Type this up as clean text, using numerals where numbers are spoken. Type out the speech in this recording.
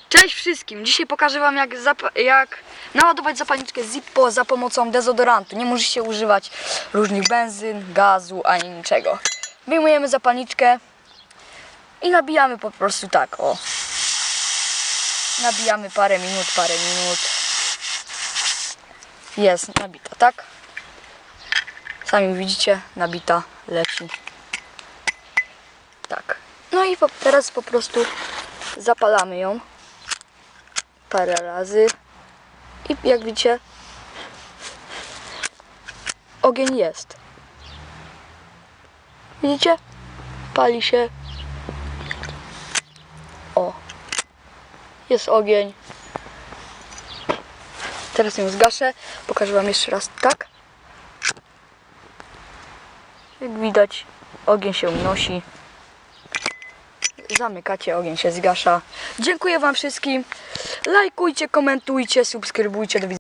Cześć wszystkim! Dzisiaj pokażę wam jak naładować zapalniczkę Zippo za pomocą dezodorantu. Nie musicie używać różnych benzyn, gazu ani niczego. Wyjmujemy zapalniczkę i nabijamy po prostu tak, o. Nabijamy parę minut. Jest nabita, tak? Sami widzicie, nabita, leci. Tak. No i teraz po prostu zapalamy ją parę razy i jak widzicie, ogień jest. Widzicie? Pali się. O, jest ogień. Teraz ją zgaszę. Pokażę wam jeszcze raz tak. Jak widać, ogień się unosi. Zamykacie, ogień się zgasza. Dziękuję wam wszystkim. Lajkujcie, komentujcie, subskrybujcie. Do widzenia.